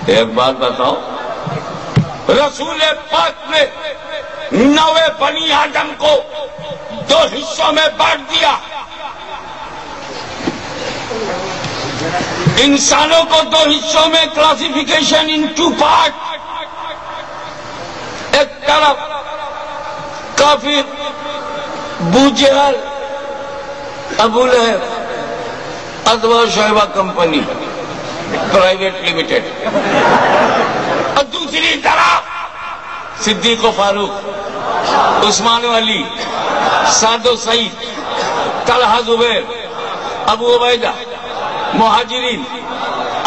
ایک بات بتاؤ، رسول پاک نے 9 بنی آدم کو 2 حصوں میں بانٹ دیا، انسانوں کو 2 حصوں میں، کلاسیفیکیشن ان 2 پارٹ. ایک طرف کافر ابو جہل، ابو لہب، ادوا شعیبہ کمپنی پرائیویٹ لمیٹڈ، اور دوسری طرف صدیق و فاروق، عثمان و علی، سعد و سعید، طلحہ زبیر، ابو عبیدہ، مہاجرین،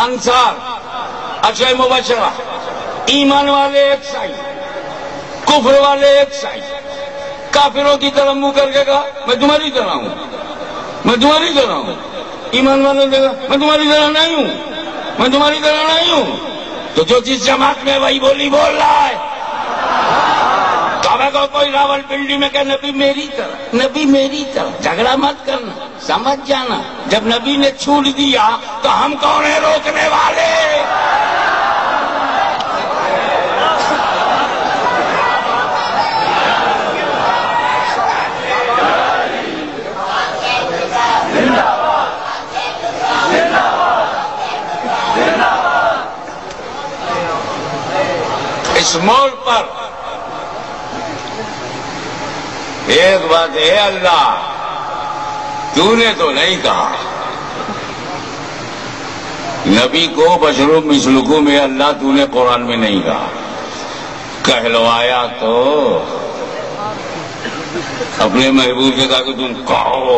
انصار، عشرہ مبشرہ، ایمان والے ایک سائڈ، کفر والے ایک سائڈ. کافروں کی طرف منہ کر کے کہا میں تمہاری طرح ہوں، میں تمہاری طرح ہوں. ایمان والوں نے کہا میں تمہاری طرح نہیں ہوں، میں تمہاری طرح نہیں ہوں. تو جو جس جماعت میں وہی بولی بول رہا ہے. کو کوئی راول پنڈی میں کہ نبی میری طرح، نبی میری طرح. جھگڑا مت کرنا، سمجھ جانا جب نبی نے چھوڑ دیا تو ہم کون ہیں روکنے والے؟ اس موڑ پر ایک بات ہے، اللہ تو نے تو نہیں کہا نبی کو بشروں مثلکم میں، اللہ تو نے قرآن میں نہیں کہا. کہلوایا تو اپنے محبوب سے کہا کہ تم کہو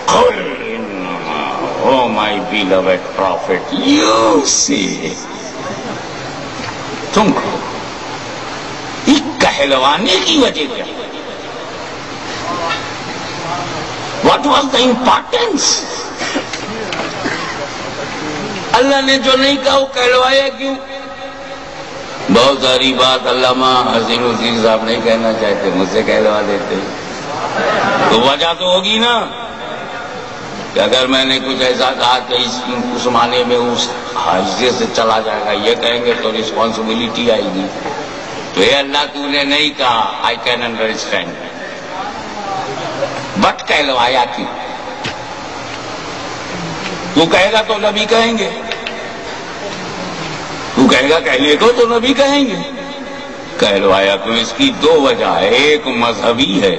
قل انما او مائی بیلوڈ پروفٹ یو سی، تم کہو. یہ کہلوانے کی وجہ کیا؟ What was the importance? اللہ نے جو نہیں کہا وہ کہلوایا کیوں؟ بہت ساری بات علامہ حسین الدین صاحب نہیں کہنا چاہتے، مجھ سے کہلوا دیتے. تو وجہ تو ہوگی نا کہ اگر میں نے کچھ ایسا کہا کہ اس معنی میں اس حاضر سے چلا جائے گا، یہ کہیں گے تو رسپانسبلٹی آئے گی. تو اے اللہ تو نے نہیں کہا، آئی کین انڈرسٹینڈ، بٹ کہلوایا کیوں؟ تو کہے گا تو نبی کہیں گے، تو کہے گا کہنے کو تو نبی کہیں گے. کہلوایا تو اس کی 2 وجہ ہے، ایک مذہبی ہے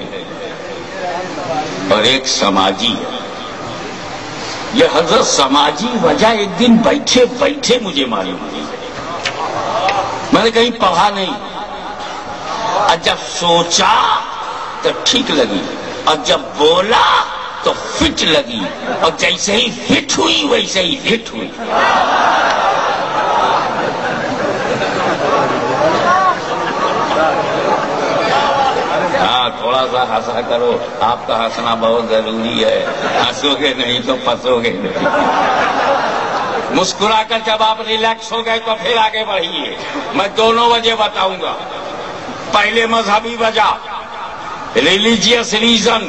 اور ایک سماجی ہے. یہ حضرت سماجی وجہ ایک دن بیٹھے بیٹھے مجھے معلوم ہوئی، میں نے کہیں پڑھا نہیں، اور جب سوچا تو ٹھیک لگی، اور جب بولا تو فٹ لگی، اور جیسے ہی فٹ ہوئی ویسے ہی ہٹ ہوئی. ہاں تھوڑا سا ہنسا کرو، آپ کا ہنسنا بہت ضروری ہے، ہنسو گے نہیں تو پھنسو گے نہیں. مسکرا کر جب آپ ریلیکس ہو گئے تو پھر آگے بڑھیے. میں دونوں وجہ بتاؤں گا. پہلے مذہبی وجہ، ریلیجیس ریزن،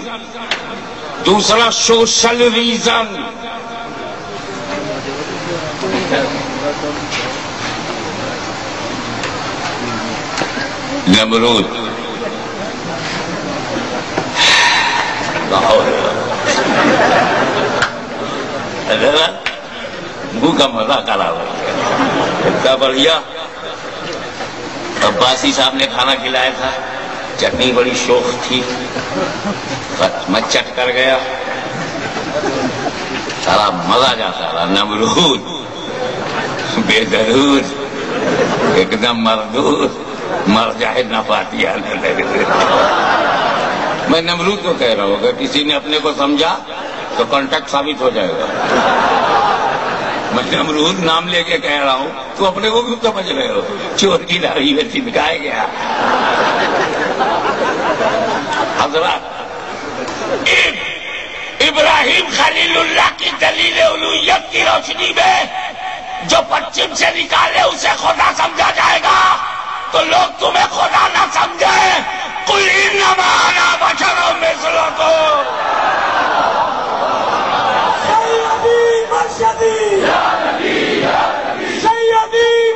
دوسرا سوشل ریزن. نمرود منہ کا مزہ کرا ہوا اتنا بڑھیا. عباسی صاحب نے کھانا کھلایا تھا، چٹنی بڑی شوق تھی، میں چٹ کر گیا، سارا مزہ جاتا رہا. نمرود بے درود، ایک دم مردود، مر جائے نہ پاتی آنے لگے. میں نمرود کو کہہ رہا ہوں، اگر کسی نے اپنے کو سمجھا تو کانٹیکٹ ثابت ہو جائے گا. میں نمرود نام لے کے کہہ رہا ہوں، تو اپنے کو کیوں سمجھ رہے ہو؟ چور کی داڑھی میں چمکایا گیا. حضرات، ابراہیم خلیل اللہ کی دلیل الوہیت کی روشنی میں جو پچھم سے نکالے اسے خدا سمجھا جائے گا، تو لوگ تمہیں خدا نہ سمجھے. قل انما انا بشر مثلکم. سیدی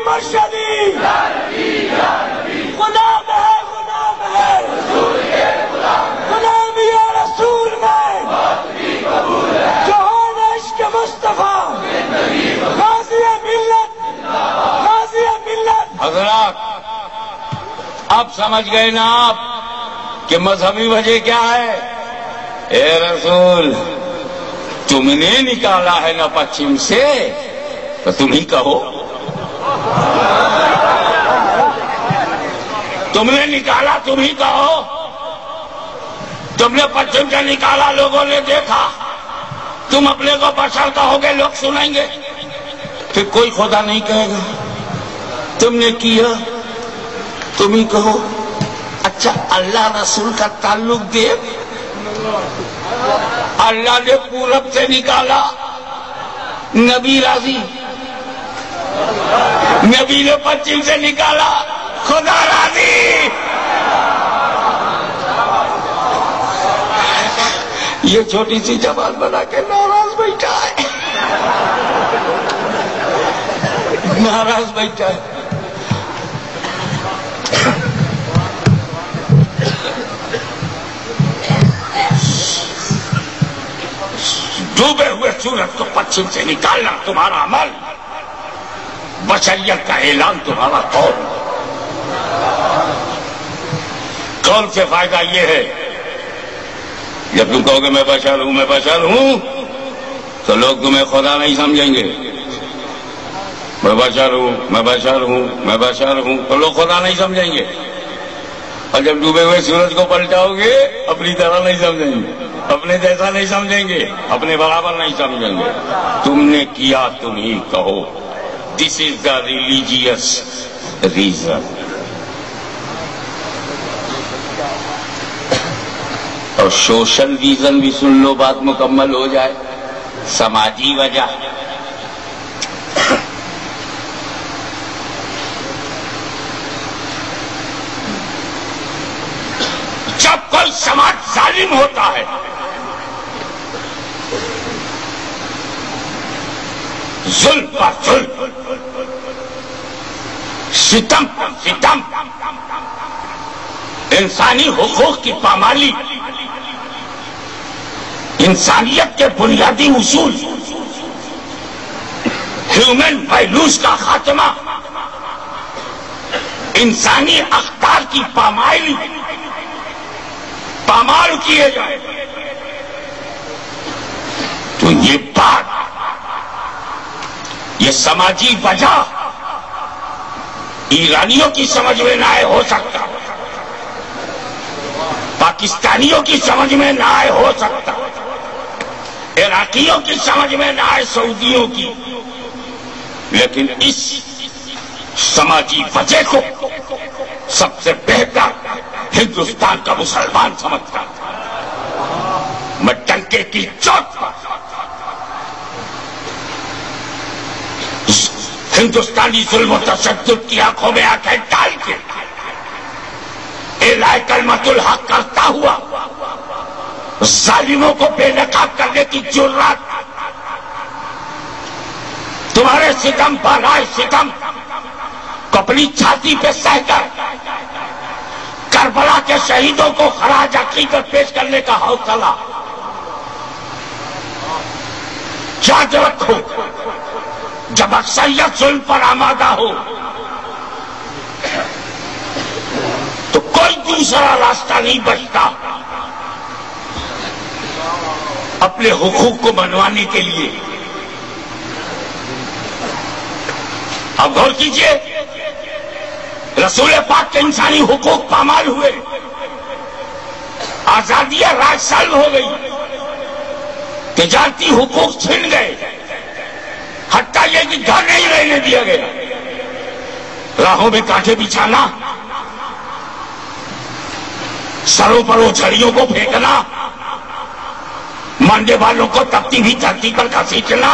اب سمجھ گئے نا آپ کہ مذہبی وجہ کیا ہے؟ اے رسول، تم نے نکالا ہے نا پچھم سے، تو تم ہی کہو۔ تم نے نکالا، تم ہی کہو۔ تم نے پچھم سے نکالا، لوگوں نے دیکھا، تم اپنے کو بشر کہو گے، لوگ سنیں گے، پھر کوئی خدا نہیں کہے گا۔ تم نے کیا، تم ہی کہو۔ اچھا، اللہ رسول کا تعلق دے، اللہ نے پورب سے نکالا، نبی راضی، نبی نے پچھم سے نکالا، خدا راضی۔ یہ چھوٹی سی جماعت بنا کے ناراض بیٹھا ہے، ناراض بیٹھا ہے۔ ڈوبے ہوئے سورج کو پچھم سے نکالنا تمہارا عمل، بشریت کا اعلان تمہارا قول۔ قول سے فائدہ یہ ہے، جب تم کہو گے میں بشر ہوں، میں بشر ہوں، تو لوگ تمہیں خدا نہیں سمجھیں گے۔ میں بشر ہوں، میں بشر ہوں، میں بشر ہوں، تو لوگ خدا نہیں سمجھیں گے۔ اور جب ڈوبے ہوئے سورج کو پلٹاؤ گے، اپنی طرح نہیں سمجھیں گے، اپنے جیسا نہیں سمجھیں گے، اپنے برابر نہیں سمجھیں گے۔ تم نے کیا، تم ہی کہو۔ دس از دا ریلیجیس ریزن۔ اور سوشل ریزن بھی سن لو، بات مکمل ہو جائے۔ سماجی وجہ، جب کوئی سماج ظالم ہوتا ہے، ظلم پر ظلم، ستم پر ستم، انسانی حقوق کی پامالی، انسانیت کے بنیادی اصول، ہیومن ویلیوز کا خاتمہ، انسانی اقدار کی پامالی، پامال کیے جائے، تو یہ بات، یہ سماجی وجہ ایرانیوں کی سمجھ میں نہ آئے، ہو سکتا پاکستانیوں کی سمجھ میں نہ آئے، ہو سکتا عراقیوں کی سمجھ میں نہ آئے، سعودیوں کی، لیکن اس سماجی وجہ کو سب سے بہتر ہندوستان کا مسلمان سمجھتا ہے۔ میں ٹنکے کی چوٹ پر ہندوستانی ظلم و تشدد کی آنکھوں میں آنکھیں ڈال کے اعلان کلمت الحق کرتا ہوا ظالموں کو بے نقاب کرنے کی جرات، تمہارے ستم بالائے ستم کو اپنی چھاتی پہ سہ کر کربلا کے شہیدوں کو خراج عقیدت پیش کرنے کا حوصلہ یاد رکھو۔ جب اکثریت ظلم پر آمادہ ہو تو کوئی دوسرا راستہ نہیں بچتا اپنے حقوق کو منوانے کے لیے۔ اب غور کیجئے، رسول پاک کے انسانی حقوق پامال ہوئے، آزادیاں راج سلب ہو گئی، تجارتی حقوق چھن گئے، حتیٰ یہ کہ گھر نہیں رہنے دیا گیا، راہوں میں کانٹے بچھانا، سروں پر اوچھڑیوں کو پھینکنا، ماننے والوں کو تپتی ہوئی دھرتی پر گھسیٹنا،